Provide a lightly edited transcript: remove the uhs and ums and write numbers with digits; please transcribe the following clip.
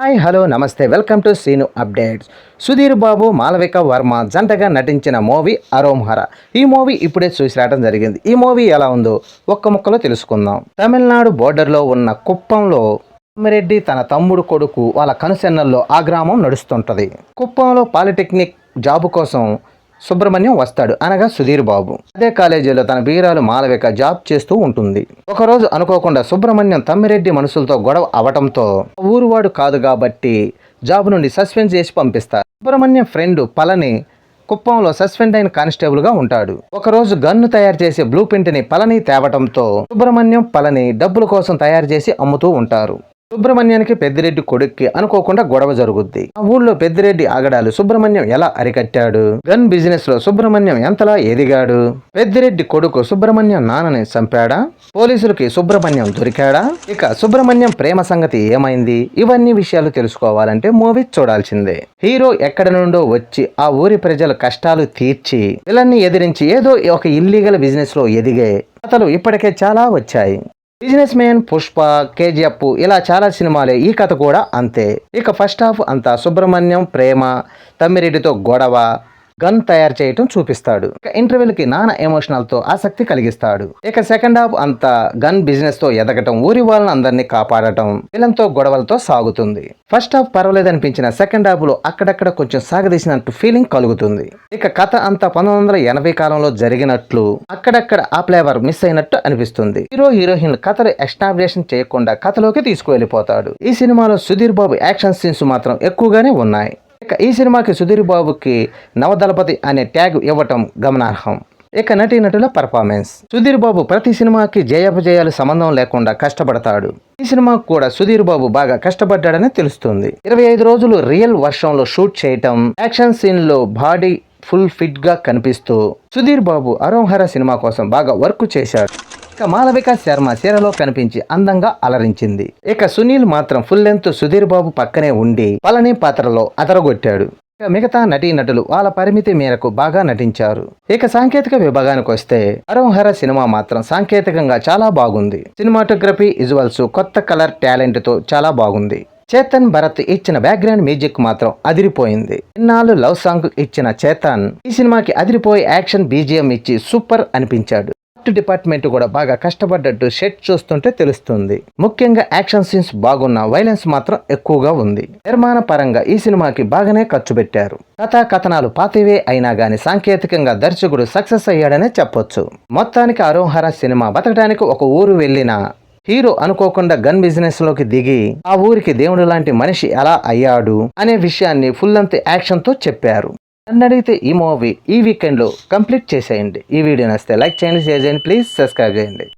Hi hello నమస్తే welcome to Seenu updates. Sudheer Babu Malavika Varma జంటగా నటించిన మూవీ అరోంహర. ఈ మూవీ ఇప్పుడే చూసి రావడం జరిగింది. ఈ మూవీ ఎలా ఉందో ఒక్క ముక్కలో తెలుసుకుందాం. తమిళనాడు బోర్డర్లో ఉన్న కుప్పంలో రెడ్డి తన తమ్ముడు కొడుకు వాళ్ళ కనుసెన్నల్లో ఆ గ్రామం నడుస్తుంటది. కుప్పంలో పాలిటెక్నిక్ జాబు కోసం సుబ్రహ్మణ్యం వస్తాడు, అనగా సుధీర్ బాబు. అదే కాలేజీలో తన బీరాలు మాలవిక జాబ్ చేస్తూ ఉంటుంది. ఒకరోజు అనుకోకుండా సుబ్రహ్మణ్యం తమ్మిరెడ్డి మనుషులతో గొడవ అవటంతో ఊరువాడు కాదు కాబట్టి జాబ్ నుండి సస్పెండ్ చేసి పంపిస్తారు. సుబ్రహ్మణ్యం ఫ్రెండ్ పళని కుప్పంలో సస్పెండ్ అయిన కానిస్టేబుల్గా ఉంటాడు. ఒకరోజు గన్ను తయారు చేసే బ్లూ ప్రింట్ని పళని తేవటంతో సుబ్రహ్మణ్యం పళని డబ్బుల కోసం తయారు చేసి అమ్ముతూ ఉంటారు. సుబ్రహ్మణ్యానికి పెద్దిరెడ్డి కొడుక్కి అనుకోకుండా గొడవ జరుగుద్ది. ఆ ఊళ్ళో పెద్దిరెడ్డి ఆగడాలు సుబ్రహ్మణ్యం ఎలా అరికట్టాడు, గన్ బిజినెస్ లో సుబ్రహ్మణ్యం ఎంతలా ఎదిగాడు, పెద్దిరెడ్డి కొడుకు సుబ్రహ్మణ్యం నాన్నని చంపాడా, పోలీసులకి సుబ్రహ్మణ్యం దొరికాడా, ఇక సుబ్రహ్మణ్యం ప్రేమ సంగతి ఏమైంది, ఇవన్నీ విషయాలు తెలుసుకోవాలంటే మూవీ చూడాల్సిందే. హీరో ఎక్కడి నుండో వచ్చి ఆ ఊరి ప్రజల కష్టాలు తీర్చి విలన్ని ఎదిరించి ఏదో ఒక ఇల్లీగల్ బిజినెస్ లో ఎదిగే కథలు ఇప్పటికే చాలా వచ్చాయి. బిజినెస్ మ్యాన్, పుష్ప, కేజీఎఫ్ ఇలా చాలా సినిమాలే. ఈ కథ కూడా అంతే. ఇక ఫస్ట్ హాఫ్ అంతా సుబ్రహ్మణ్యం ప్రేమ, తమ్మిరెడ్డితో గొడవ, గన్ తయారు చేయటం చూపిస్తాడు. ఇక ఇంటర్వెల్కి నాన్న ఎమోషనల్తో ఆసక్తి కలిగిస్తాడు. ఇక సెకండ్ హాఫ్ అంతా గన్ బిజినెస్ తో ఎదగటం, ఊరి వాళ్ళని అందరినీ కాపాడటం, విలన్తో గొడవలతో సాగుతుంది. ఫస్ట్ హాఫ్ పర్వాలేదనిపించిన సెకండ్ హాఫ్ లో అక్కడక్కడ కొంచెం సాగదీసినట్టు ఫీలింగ్ కలుగుతుంది. ఇక కథ అంతా 1980 కాలంలో జరిగినట్లు, అక్కడక్కడ ఆ ఫ్లేవర్ మిస్ అయినట్టు అనిపిస్తుంది. హీరోయిన్ కథలు ఎస్టాబ్లిషన్ చేయకుండా కథలోకి తీసుకువెళ్ళిపోతాడు. ఈ సినిమాలో సుధీర్ బాబు యాక్షన్ సీన్స్ మాత్రం ఎక్కువగానే ఉన్నాయి. ఇక ఈ సినిమాకి సుధీర్ బాబుకి నవదళపతి అనే ట్యాగ్ ఇవ్వటం గమనార్హం. ఇక నటీనటుల పర్ఫార్మెన్స్. సుధీర్ బాబు ప్రతి సినిమాకి జయాపజయాలు సంబంధం లేకుండా కష్టపడతాడు. ఈ సినిమాకు కూడా సుధీర్ బాబు బాగా కష్టపడ్డాడని తెలుస్తుంది. 25 రోజులు రియల్ వర్షంలో షూట్ చేయటం, యాక్షన్ సీన్ లో బాడీ ఫుల్ ఫిట్ గా కనిపిస్తూ సుధీర్ బాబు అరోంహర సినిమా కోసం బాగా వర్క్ చేశాడు. ఇక మాలవిక శర్మ చీరలో కనిపించి అందంగా అలరించింది. ఇక సునీల్ మాత్రం ఫుల్ లెంత్ సుధీర్ బాబు పక్కనే ఉండి పళని పాత్రలో అదరగొట్టాడు. ఇక మిగతా నటీనటులు వాళ్ళ పరిమితి మేరకు బాగా నటించారు. ఇక సాంకేతిక విభాగానికి వస్తే అరోంహర సినిమా మాత్రం సాంకేతికంగా చాలా బాగుంది. సినిమాటోగ్రఫీ, విజువల్స్, కొత్త కలర్ టాలెంట్ తో చాలా బాగుంది. చేతన్ భరత్ ఇచ్చిన బ్యాక్గ్రౌండ్ మ్యూజిక్ మాత్రం అదిరిపోయింది. ఇన్నాళ్ళు లవ్ సాంగ్ ఇచ్చిన చేతన్ ఈ సినిమాకి అదిరిపోయి యాక్షన్ బీజిఎం ఇచ్చి సూపర్ అనిపించాడు. డిపార్ట్మెంట్ కూడా బాగా కష్టపడ్డట్టు సెట్ చూస్తుంటే తెలుస్తుంది. ముఖ్యంగా యాక్షన్ సీన్స్ బాగున్న, వైలెన్స్ మాత్రం ఎక్కువగా ఉంది. నిర్మాణ పరంగా ఈ సినిమాకి బాగానే ఖర్చు పెట్టారు. కథనాలు పాతవే అయినా గానీ సాంకేతికంగా దర్శకుడు సక్సెస్ అయ్యాడనే చెప్పొచ్చు. మొత్తానికి అరోంహర సినిమా బతకడానికి ఒక ఊరు వెళ్ళిన హీరో అనుకోకుండా గన్ బిజినెస్ లోకి దిగి ఆ ఊరికి దేవుడు లాంటి మనిషి ఎలా అయ్యాడు అనే విషయాన్ని ఫుల్ లెంత్ యాక్షన్ తో చెప్పారు. నన్ను అడిగితే ఈ మూవీ ఈ వీకెండ్లో కంప్లీట్ చేసేయండి. ఈ వీడియో నచ్చితే లైక్ చేయండి, షేర్ చేయండి, ప్లీజ్ సబ్స్క్రైబ్ చేయండి.